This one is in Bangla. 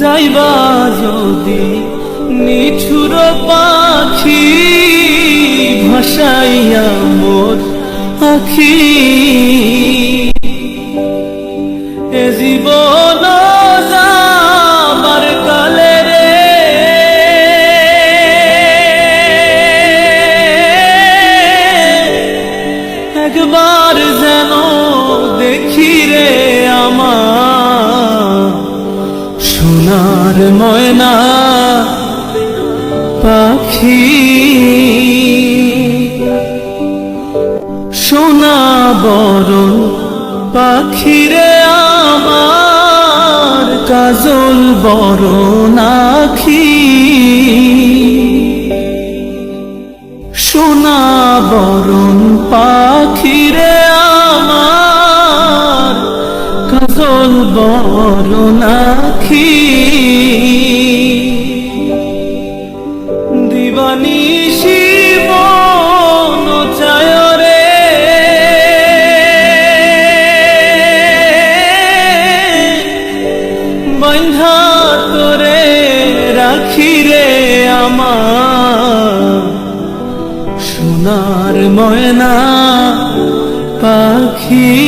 যাইবা যদি নিঠুর পাখি ভাসাইয়া মোর আখি এ জীবন যাবার কালে রে একবার যেন দেখি রে আমার সোনার ময়না পাখি সোনা বরণ পাখি রে আমার কাজল বরণ আখি সোনা বরণ পাখি রে আমার কাজল বরণ আখি দিবানিশি মন চায় রে বন্ধা তোরে রাখি রে আমার সোনার ময়না পাখি।